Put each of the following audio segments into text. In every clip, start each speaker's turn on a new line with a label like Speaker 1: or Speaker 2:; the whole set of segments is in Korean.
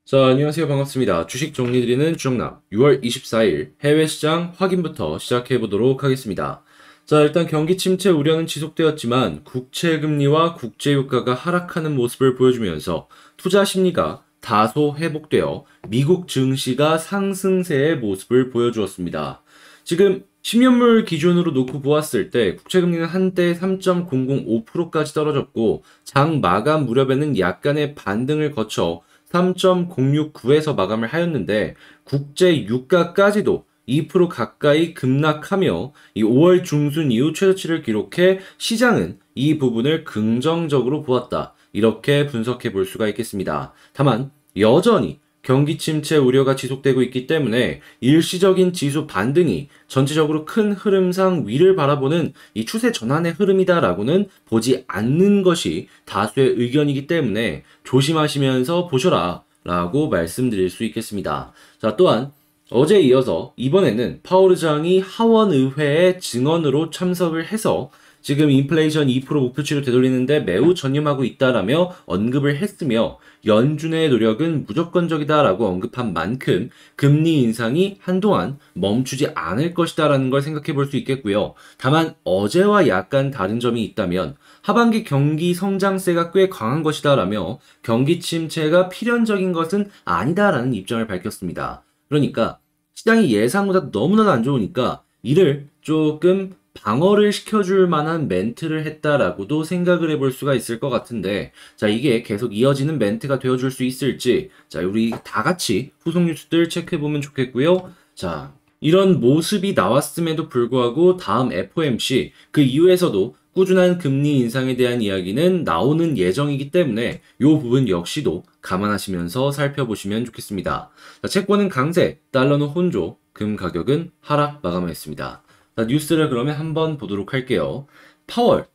Speaker 1: 자, 안녕하세요. 반갑습니다. 주식 정리드리는 주정남 6월 24일 해외 시장 확인부터 시작해 보도록 하겠습니다. 자, 일단 경기 침체 우려는 지속되었지만 국채 금리와 국제 유가가 하락하는 모습을 보여주면서 투자 심리가 다소 회복되어 미국 증시가 상승세의 모습을 보여주었습니다. 지금 10년물 기준으로 놓고 보았을 때 국채 금리는 한때 3.005%까지 떨어졌고 장 마감 무렵에는 약간의 반등을 거쳐 3.069에서 마감을 하였는데 국제 유가까지도 2% 가까이 급락하며 이 5월 중순 이후 최저치를 기록해 시장은 이 부분을 긍정적으로 보았다. 이렇게 분석해 볼 수가 있겠습니다. 다만 여전히 경기 침체 우려가 지속되고 있기 때문에 일시적인 지수 반등이 전체적으로 큰 흐름상 위를 바라보는 이 추세 전환의 흐름이다라고는 보지 않는 것이 다수의 의견이기 때문에 조심하시면서 보셔라 라고 말씀드릴 수 있겠습니다. 자, 또한 어제에 이어서 이번에는 파월 의장이 하원의회에 증언으로 참석을 해서 지금 인플레이션 2% 목표치를 되돌리는데 매우 전념하고 있다라며 언급을 했으며 연준의 노력은 무조건적이다라고 언급한 만큼 금리 인상이 한동안 멈추지 않을 것이다라는 걸 생각해 볼 수 있겠고요. 다만 어제와 약간 다른 점이 있다면 하반기 경기 성장세가 꽤 강한 것이다라며 경기 침체가 필연적인 것은 아니다라는 입장을 밝혔습니다. 그러니까 시장이 예상보다 너무나도 안 좋으니까 이를 조금 방어를 시켜줄 만한 멘트를 했다라고도 생각을 해볼 수가 있을 것 같은데, 자, 이게 계속 이어지는 멘트가 되어줄 수 있을지, 자, 우리 다 같이 후속 뉴스들 체크해보면 좋겠고요. 자, 이런 모습이 나왔음에도 불구하고 다음 FOMC, 그 이후에서도 꾸준한 금리 인상에 대한 이야기는 나오는 예정이기 때문에 이 부분 역시도 감안하시면서 살펴보시면 좋겠습니다. 자, 채권은 강세, 달러는 혼조, 금 가격은 하락 마감했습니다. 자, 뉴스를 그러면 한번 보도록 할게요. 파월,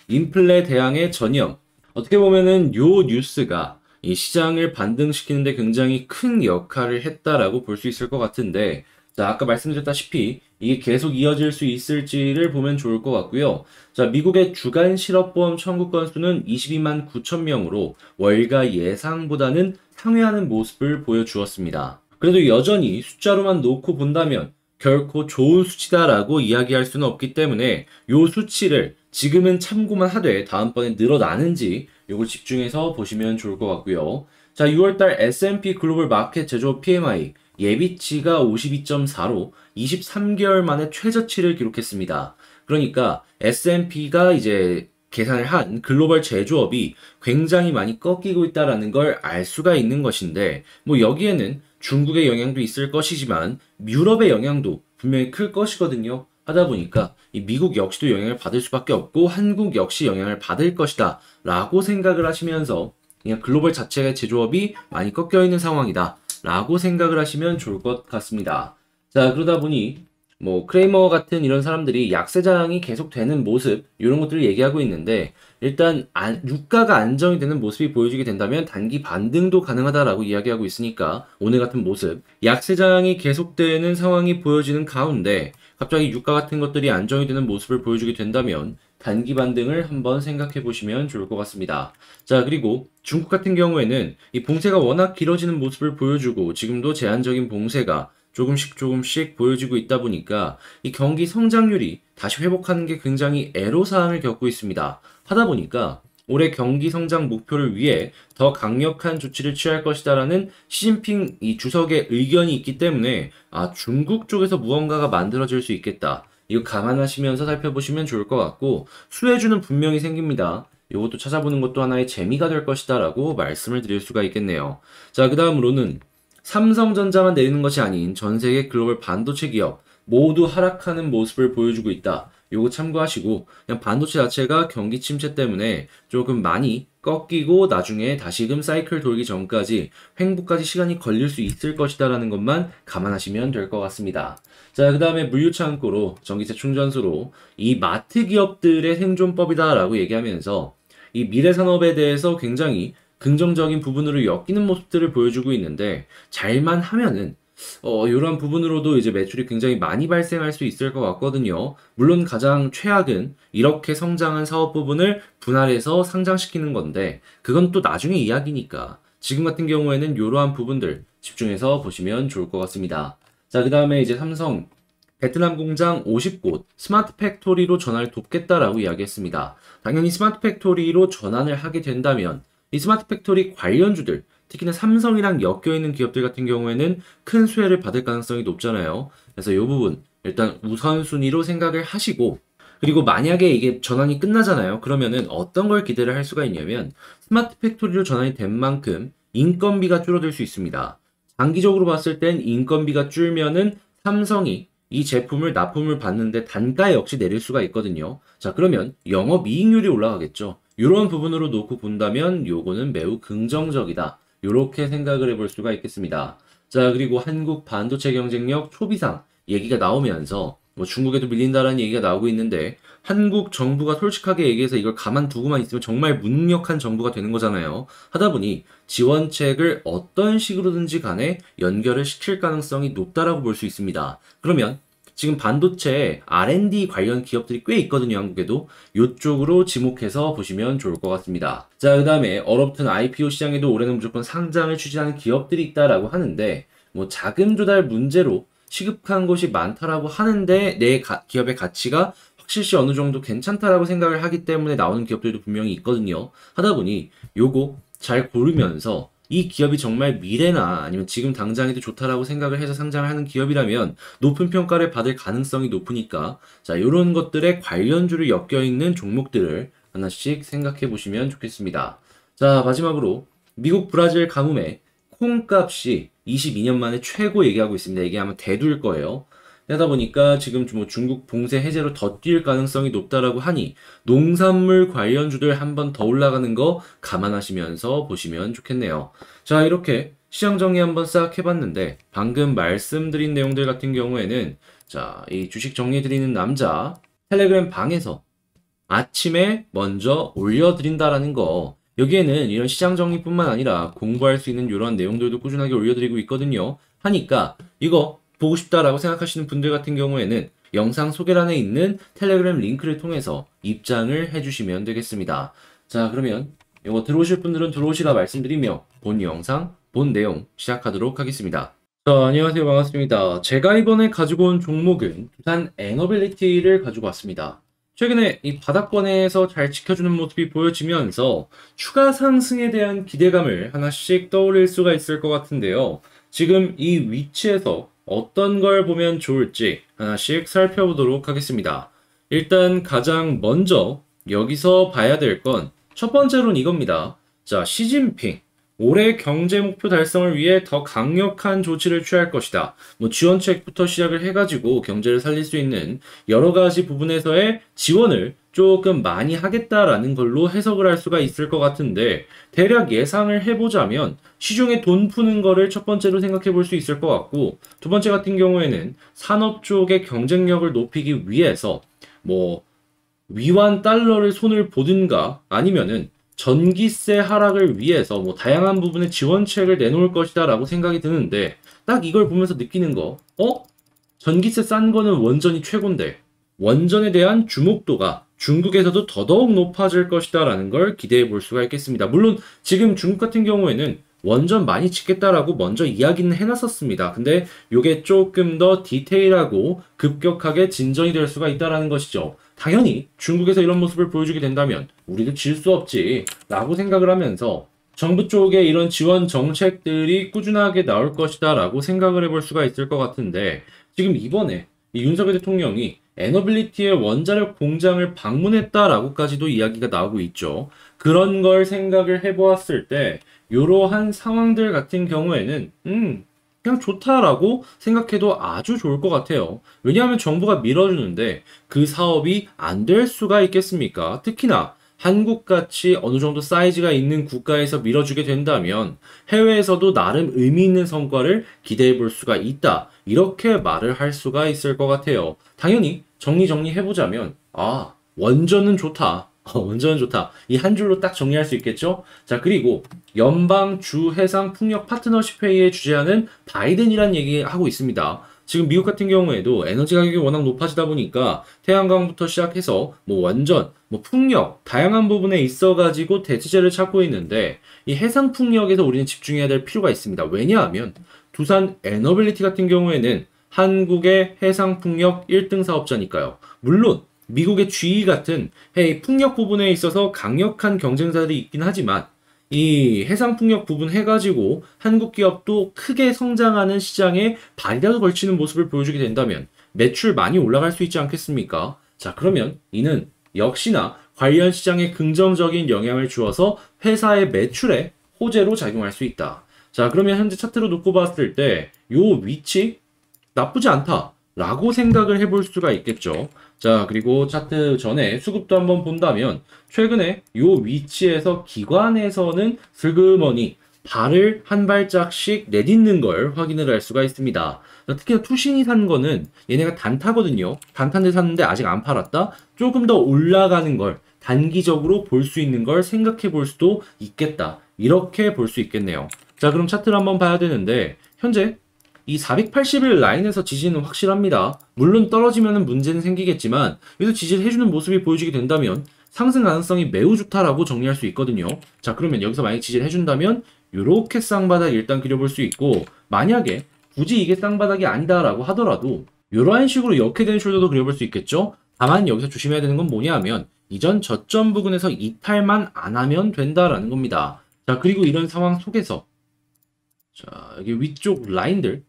Speaker 1: 인플레 대항의 전형. 어떻게 보면은 요 뉴스가 이 시장을 반등시키는데 굉장히 큰 역할을 했다라고 볼 수 있을 것 같은데, 자, 아까 말씀드렸다시피 이게 계속 이어질 수 있을지를 보면 좋을 것 같고요. 자, 미국의 주간 실업보험 청구 건수는 22만 9천 명으로 월가 예상보다는 상회하는 모습을 보여주었습니다. 그래도 여전히 숫자로만 놓고 본다면 결코 좋은 수치다라고 이야기할 수는 없기 때문에 요 수치를 지금은 참고만 하되 다음번에 늘어나는지 요걸 집중해서 보시면 좋을 것 같고요. 자, 6월달 S&P 글로벌 마켓 제조업 PMI 예비치가 52.4로 23개월 만에 최저치를 기록했습니다. 그러니까 S&P가 이제 계산을 한 글로벌 제조업이 굉장히 많이 꺾이고 있다라는 걸 알 수가 있는 것인데, 뭐 여기에는 중국의 영향도 있을 것이지만 유럽의 영향도 분명히 클 것이거든요. 하다 보니까 이 미국 역시도 영향을 받을 수밖에 없고 한국 역시 영향을 받을 것이다 라고 생각을 하시면서 그냥 글로벌 자체의 제조업이 많이 꺾여 있는 상황이다 라고 생각을 하시면 좋을 것 같습니다. 자, 그러다 보니 뭐 크레이머 같은 이런 사람들이 약세장이 계속되는 모습 이런 것들을 얘기하고 있는데, 일단 유가가 안정이 되는 모습이 보여지게 된다면 단기 반등도 가능하다라고 이야기하고 있으니까 오늘 같은 모습 약세장이 계속되는 상황이 보여지는 가운데 갑자기 유가 같은 것들이 안정이 되는 모습을 보여주게 된다면 단기 반등을 한번 생각해 보시면 좋을 것 같습니다. 자, 그리고 중국 같은 경우에는 이 봉쇄가 워낙 길어지는 모습을 보여주고 지금도 제한적인 봉쇄가 조금씩 보여지고 있다 보니까 이 경기 성장률이 다시 회복하는 게 굉장히 애로사항을 겪고 있습니다. 하다 보니까 올해 경기 성장 목표를 위해 더 강력한 조치를 취할 것이다라는 시진핑 이 주석의 의견이 있기 때문에 중국 쪽에서 무언가가 만들어질 수 있겠다. 이거 감안하시면서 살펴보시면 좋을 것 같고, 수혜주는 분명히 생깁니다. 이것도 찾아보는 것도 하나의 재미가 될 것이다라고 말씀을 드릴 수가 있겠네요. 자, 그 다음으로는 삼성전자만 내리는 것이 아닌 전 세계 글로벌 반도체 기업 모두 하락하는 모습을 보여주고 있다. 요거 참고하시고 그냥 반도체 자체가 경기 침체 때문에 조금 많이 꺾이고 나중에 다시금 사이클 돌기 전까지 횡보까지 시간이 걸릴 수 있을 것이다라는 것만 감안하시면 될 것 같습니다. 자, 그 다음에 물류창고로 전기세 충전소로 이 마트 기업들의 생존법이다라고 얘기하면서 이 미래 산업에 대해서 굉장히 긍정적인 부분으로 엮이는 모습들을 보여주고 있는데, 잘만 하면은 이러한 부분으로도 이제 매출이 굉장히 많이 발생할 수 있을 것 같거든요. 물론 가장 최악은 이렇게 성장한 사업 부분을 분할해서 상장시키는 건데, 그건 또 나중에 이야기니까 지금 같은 경우에는 이러한 부분들 집중해서 보시면 좋을 것 같습니다. 자, 그 다음에 이제 삼성 베트남 공장 50곳 스마트 팩토리로 전환을 돕겠다라고 이야기했습니다. 당연히 스마트 팩토리로 전환을 하게 된다면 이 스마트 팩토리 관련주들, 특히나 삼성이랑 엮여있는 기업들 같은 경우에는 큰 수혜를 받을 가능성이 높잖아요. 그래서 이 부분 일단 우선순위로 생각을 하시고, 그리고 만약에 이게 전환이 끝나잖아요. 그러면은 어떤 걸 기대를 할 수가 있냐면 스마트 팩토리로 전환이 된 만큼 인건비가 줄어들 수 있습니다. 장기적으로 봤을 땐 인건비가 줄면은 삼성이 이 제품을 납품을 받는데 단가 역시 내릴 수가 있거든요. 자, 그러면 영업이익률이 올라가겠죠. 이런 부분으로 놓고 본다면 요거는 매우 긍정적이다. 이렇게 생각을 해볼 수가 있겠습니다. 자, 그리고 한국 반도체 경쟁력 초비상 얘기가 나오면서 뭐 중국에도 밀린다라는 얘기가 나오고 있는데, 한국 정부가 솔직하게 얘기해서 이걸 가만두고만 있으면 정말 무능력한 정부가 되는 거잖아요. 하다 보니 지원책을 어떤 식으로든지 간에 연결을 시킬 가능성이 높다라고 볼 수 있습니다. 그러면 지금 반도체 R&D 관련 기업들이 꽤 있거든요, 한국에도. 이쪽으로 지목해서 보시면 좋을 것 같습니다. 자, 그 다음에 얼어붙은 IPO 시장에도 올해는 무조건 상장을 추진하는 기업들이 있다라고 하는데, 뭐 자금 조달 문제로 시급한 곳이 많다라고 하는데 내 기업의 가치가 확실시 어느 정도 괜찮다라고 생각을 하기 때문에 나오는 기업들도 분명히 있거든요. 하다 보니 요거 잘 고르면서 이 기업이 정말 미래나 아니면 지금 당장에도 좋다라고 생각을 해서 상장을 하는 기업이라면 높은 평가를 받을 가능성이 높으니까, 자, 요런 것들에 관련주를 엮여있는 종목들을 하나씩 생각해 보시면 좋겠습니다. 자, 마지막으로 미국 브라질 가뭄에 콩값이 22년 만에 최고 얘기하고 있습니다. 이게 아마 대두일 거예요. 하다 보니까 지금 뭐 중국 봉쇄 해제로 더 뛸 가능성이 높다라고 하니 농산물 관련주들 한 번 더 올라가는 거 감안하시면서 보시면 좋겠네요. 자, 이렇게 시장 정리 한번 싹 해봤는데, 방금 말씀드린 내용들 같은 경우에는 자, 이 주식 정리해드리는 남자 텔레그램 방에서 아침에 먼저 올려드린다라는 거, 여기에는 이런 시장 정리뿐만 아니라 공부할 수 있는 이런 내용들도 꾸준하게 올려드리고 있거든요. 하니까 이거 보고 싶다라고 생각하시는 분들 같은 경우에는 영상 소개란에 있는 텔레그램 링크를 통해서 입장을 해주시면 되겠습니다. 자, 그러면 이거 들어오실 분들은 들어오시라 말씀드리며 본 영상, 본 내용 시작하도록 하겠습니다. 자, 안녕하세요. 반갑습니다. 제가 이번에 가지고 온 종목은 두산 에너빌리티를 가지고 왔습니다. 최근에 이 바닥권에서 잘 지켜주는 모습이 보여지면서 추가 상승에 대한 기대감을 하나씩 떠올릴 수가 있을 것 같은데요. 지금 이 위치에서 어떤 걸 보면 좋을지 하나씩 살펴보도록 하겠습니다. 일단 가장 먼저 여기서 봐야 될 건 첫 번째로는 이겁니다. 자, 시진핑. 올해 경제 목표 달성을 위해 더 강력한 조치를 취할 것이다. 뭐 지원책부터 시작을 해가지고 경제를 살릴 수 있는 여러 가지 부분에서의 지원을 조금 많이 하겠다라는 걸로 해석을 할 수가 있을 것 같은데, 대략 예상을 해보자면 시중에 돈 푸는 거를 첫 번째로 생각해 볼 수 있을 것 같고, 두 번째 같은 경우에는 산업 쪽의 경쟁력을 높이기 위해서 뭐 위완 달러를 손을 보든가 아니면은 전기세 하락을 위해서 뭐 다양한 부분의 지원책을 내놓을 것이다 라고 생각이 드는데, 딱 이걸 보면서 느끼는 거, 전기세 싼 거는 원전이 최고인데 원전에 대한 주목도가 중국에서도 더더욱 높아질 것이다 라는 걸 기대해 볼 수가 있겠습니다. 물론 지금 중국 같은 경우에는 원전 많이 짓겠다라고 먼저 이야기는 해놨었습니다. 근데 이게 조금 더 디테일하고 급격하게 진전이 될 수가 있다라는 것이죠. 당연히 중국에서 이런 모습을 보여주게 된다면 우리도 질 수 없지 라고 생각을 하면서 정부 쪽에 이런 지원 정책들이 꾸준하게 나올 것이다 라고 생각을 해볼 수가 있을 것 같은데, 지금 이번에 이 윤석열 대통령이 에너빌리티의 원자력 공장을 방문했다라고까지도 이야기가 나오고 있죠. 그런 걸 생각을 해보았을 때 이러한 상황들 같은 경우에는 그냥 좋다라고 생각해도 아주 좋을 것 같아요. 왜냐하면 정부가 밀어주는데 그 사업이 안 될 수가 있겠습니까? 특히나 한국같이 어느 정도 사이즈가 있는 국가에서 밀어주게 된다면 해외에서도 나름 의미 있는 성과를 기대해 볼 수가 있다. 이렇게 말을 할 수가 있을 것 같아요. 당연히 정리해보자면 원전은 좋다. 원전은 좋다. 이 한 줄로 딱 정리할 수 있겠죠? 자, 그리고 연방 주 해상 풍력 파트너십 회의에 주재하는 바이든이란 얘기 하고 있습니다. 지금 미국 같은 경우에도 에너지 가격이 워낙 높아지다 보니까 태양광부터 시작해서 뭐 원전, 뭐 풍력, 다양한 부분에 있어가지고 대체제를 찾고 있는데 이 해상 풍력에서 우리는 집중해야 될 필요가 있습니다. 왜냐하면 두산 에너빌리티 같은 경우에는 한국의 해상 풍력 1등 사업자니까요. 물론 미국의 GE 같은 풍력 부분에 있어서 강력한 경쟁자들이 있긴 하지만 이 해상풍력 부분 해가지고 한국 기업도 크게 성장하는 시장에 발이라도 걸치는 모습을 보여주게 된다면 매출 많이 올라갈 수 있지 않겠습니까? 자, 그러면 이는 역시나 관련 시장에 긍정적인 영향을 주어서 회사의 매출에 호재로 작용할 수 있다. 자, 그러면 현재 차트로 놓고 봤을 때 요 위치 나쁘지 않다라고 생각을 해볼 수가 있겠죠. 자, 그리고 차트 전에 수급도 한번 본다면 최근에 요 위치에서 기관에서는 슬그머니 발을 한 발짝씩 내딛는 걸 확인을 할 수가 있습니다. 특히나 투신이 산 거는 얘네가 단타거든요. 단타인데 샀는데 아직 안 팔았다? 조금 더 올라가는 걸 단기적으로 볼 수 있는 걸 생각해 볼 수도 있겠다. 이렇게 볼 수 있겠네요. 자, 그럼 차트를 한번 봐야 되는데 현재 이 480일 라인에서 지지는 확실합니다. 물론 떨어지면 문제는 생기겠지만 여기서 지지를 해주는 모습이 보여지게 된다면 상승 가능성이 매우 좋다라고 정리할 수 있거든요. 자, 그러면 여기서 만약 지지를 해준다면 이렇게 쌍바닥 일단 그려볼 수 있고, 만약에 굳이 이게 쌍바닥이 아니다라고 하더라도 이러한 식으로 역회된 숄더도 그려볼 수 있겠죠. 다만 여기서 조심해야 되는 건 뭐냐 하면 이전 저점 부근에서 이탈만 안 하면 된다라는 겁니다. 자, 그리고 이런 상황 속에서 자, 여기 위쪽 라인들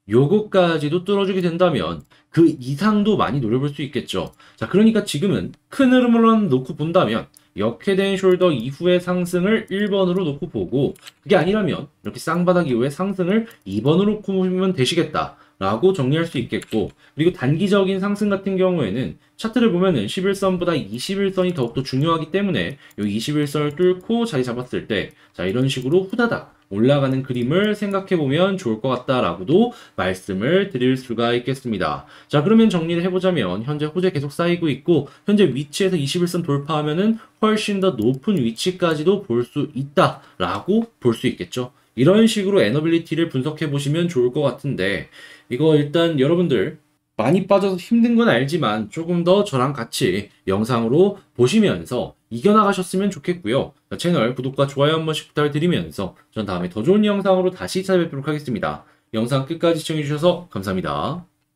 Speaker 1: 요거까지도 뚫어주게 된다면 그 이상도 많이 노려볼 수 있겠죠. 자, 그러니까 지금은 큰 흐름으로 놓고 본다면 역회된 숄더 이후의 상승을 1번으로 놓고 보고, 그게 아니라면 이렇게 쌍바닥 이후의 상승을 2번으로 놓고 보면 되시겠다 라고 정리할 수 있겠고, 그리고 단기적인 상승 같은 경우에는 차트를 보면은 11선보다 21선이 더욱더 중요하기 때문에 이 21선을 뚫고 자리 잡았을 때 자, 이런 식으로 후다닥 올라가는 그림을 생각해 보면 좋을 것 같다라고도 말씀을 드릴 수가 있겠습니다. 자, 그러면 정리를 해보자면 현재 호재 계속 쌓이고 있고, 현재 위치에서 21선 돌파하면은 훨씬 더 높은 위치까지도 볼 수 있다라고 볼 수 있겠죠. 이런 식으로 에너빌리티를 분석해 보시면 좋을 것 같은데, 이거 일단 여러분들 많이 빠져서 힘든 건 알지만 조금 더 저랑 같이 영상으로 보시면서 이겨나가셨으면 좋겠고요. 채널 구독과 좋아요 한 번씩 부탁드리면서 전 다음에 더 좋은 영상으로 다시 찾아뵙도록 하겠습니다. 영상 끝까지 시청해주셔서 감사합니다.